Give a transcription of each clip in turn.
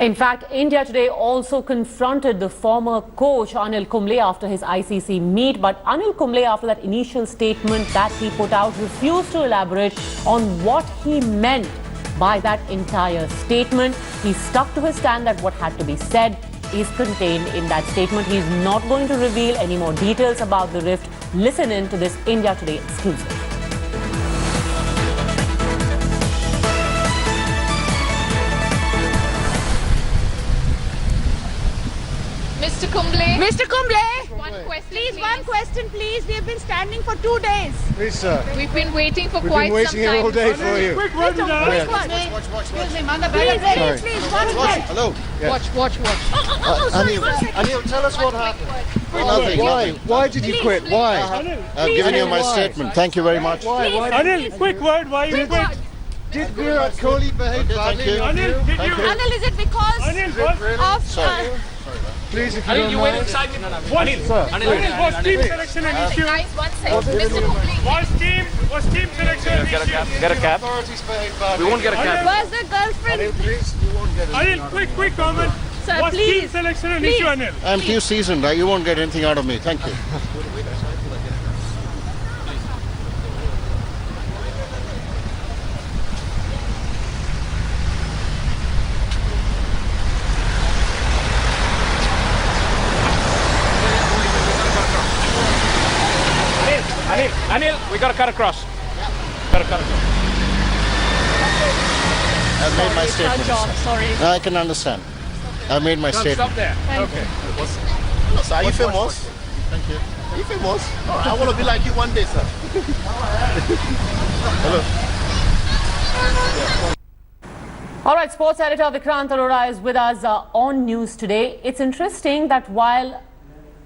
In fact, India today also confronted the former coach Anil Kumble after his ICC meet. But Anil Kumble, after that initial statement that he put out, refused to elaborate on what he meant by that entire statement. He stuck to his stand that what had to be said is contained in that statement. He's not going to reveal any more details about the rift. Listen in to this India Today exclusive. Mr. Kumble. Mr. Kumble, One question, please, one question, please. We have been standing for 2 days. Please, sir. We've been waiting for We've quite been waiting some here time. all day for you. Quick one. Watch. Please, one question. Hello. Yeah. Watch. Anil, tell us what happened. Nothing. Why did you quit? Why? I've given you my statement. Thank you very much. Why? Anil, quick word, why you quit? Did Virat Kohli behave badly? Anil, did you? Anil, is it because Anil, of... Sorry. Please, if you Anil, don't you went mind. inside. Anil, was team selection an issue? Guys, one second. Mr. Kumble. Was team selection an issue? Get a cab. Authorities behave badly. We won't get a cab. Was the girlfriend... Anil, please, you won't get it. Anil, quick comment. Sir, Was please. team selection an issue, Anil? I'm too seasoned. You won't get anything out of me. Thank you. Anil, we got to cut across. Got to cut across. I've made my statement. Sorry. No, I can understand. I've made my statement. Stop there. Okay. Sir, are you famous? Thank you. Are you famous? All right, I want to be like you one day, sir. All right, sports editor Virat Kohli is with us on News Today. It's interesting that while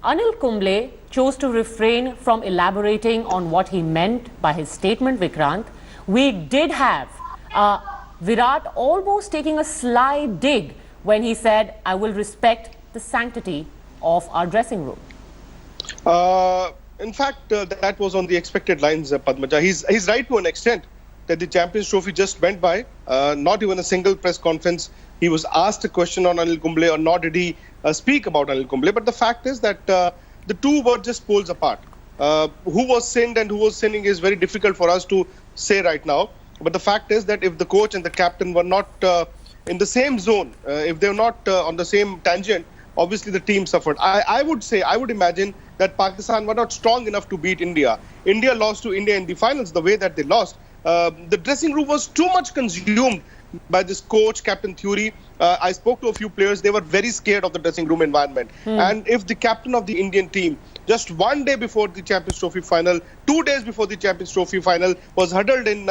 Anil Kumble chose to refrain from elaborating on what he meant by his statement, Vikrant, we did have Virat almost taking a sly dig when he said, I will respect the sanctity of our dressing room. In fact, that was on the expected lines, Padmaja. He's right to an extent that the Champions Trophy just went by. Not even a single press conference. He was asked a question on Anil Kumble, or nor did he speak about Anil Kumble. But the fact is that the two were just poles apart. Who was sinned and who was sinning is very difficult for us to say right now. But the fact is that if the coach and the captain were not in the same zone, if they were not on the same tangent, obviously the team suffered. I would imagine that Pakistan were not strong enough to beat India. India lost to India in the finals the way that they lost. The dressing room was too much consumed by this coach, captain theory. I spoke to a few players. They were very scared of the dressing room environment. And if the captain of the Indian team, just 1 day before the Champions Trophy final, 2 days before the Champions Trophy final, was huddled in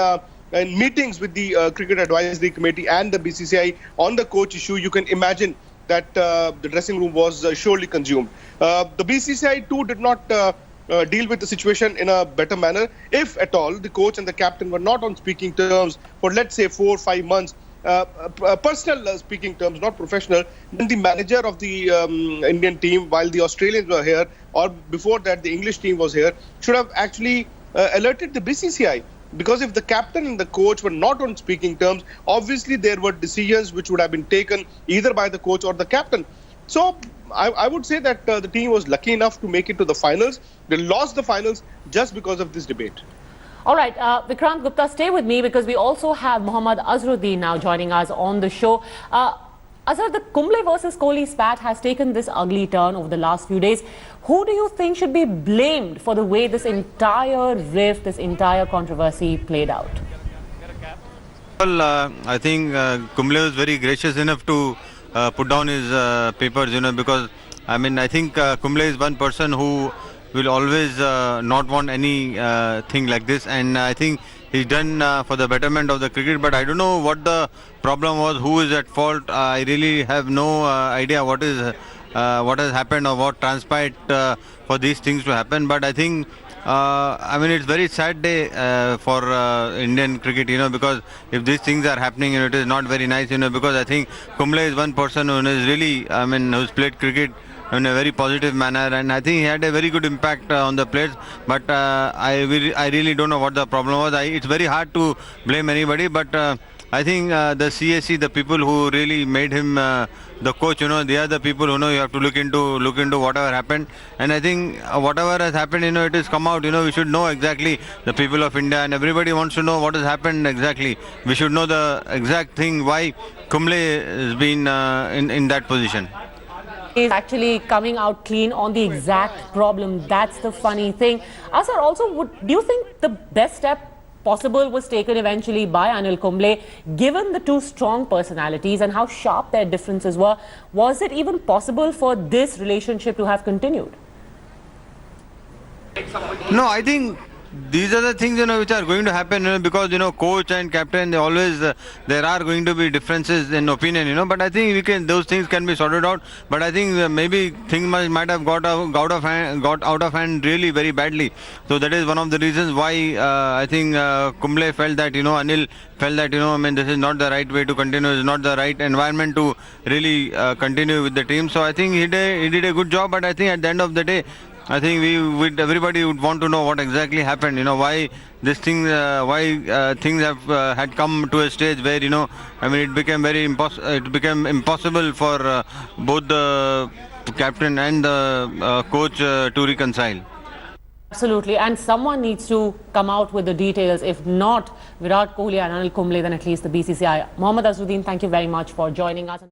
meetings with the Cricket Advisory Committee and the BCCI on the coach issue, you can imagine that the dressing room was surely consumed. The BCCI too did not deal with the situation in a better manner. If at all, the coach and the captain were not on speaking terms for, let's say, 4 or 5 months, personal speaking terms, not professional, then the manager of the Indian team, while the Australians were here, or before that the English team was here, should have actually alerted the BCCI. Because if the captain and the coach were not on speaking terms, obviously there were decisions which would have been taken either by the coach or the captain. So I would say that the team was lucky enough to make it to the finals. They lost the finals just because of this debate. All right, Vikrant Gupta, stay with me because we also have Mohammad Azharuddin now joining us on the show. Azhar, the Kumble versus Kohli spat has taken this ugly turn over the last few days. Who do you think should be blamed for the way this entire rift, this entire controversy played out? Well, I think Kumble was very gracious enough to put down his papers, because I think Kumble is one person who will always not want any thing like this, and I think he's done for the betterment of the cricket, but I don't know what the problem was, who is at fault. I really have no idea what has happened or what transpired for these things to happen, but I think it's very sad day for Indian cricket, because if these things are happening, it is not very nice, because I think Kumble is one person who is really, who's played cricket in a very positive manner, and I think he had a very good impact on the players. But I really don't know what the problem was. It's very hard to blame anybody, but I think the CSC, the people who really made him the coach, they are the people who know you have to look into whatever happened. And I think whatever has happened, it has come out. We should know exactly, the people of India and everybody wants to know what has happened exactly. We should know the exact thing why Kumble has been in that position. Is actually coming out clean on the exact problem. That's the funny thing. Azhar, also, do you think the best step possible was taken eventually by Anil Kumble, given the two strong personalities and how sharp their differences were? Was it even possible for this relationship to have continued? No, I think these are the things which are going to happen, because coach and captain, they always there are going to be differences in opinion, but I think those things can be sorted out. But I think maybe things might have got out of hand really very badly. So that is one of the reasons why I think Kumble felt that Anil felt that this is not the right way to continue, is not the right environment to really continue with the team. So I think he did a good job. But I think at the end of the day, I think everybody would want to know what exactly happened. Why this thing, things have had come to a stage where it became became impossible for both the captain and the coach to reconcile. Absolutely, and someone needs to come out with the details. If not Virat Kohli and Anil Kumble, then at least the BCCI. Mohammad Azharuddin, thank you very much for joining us.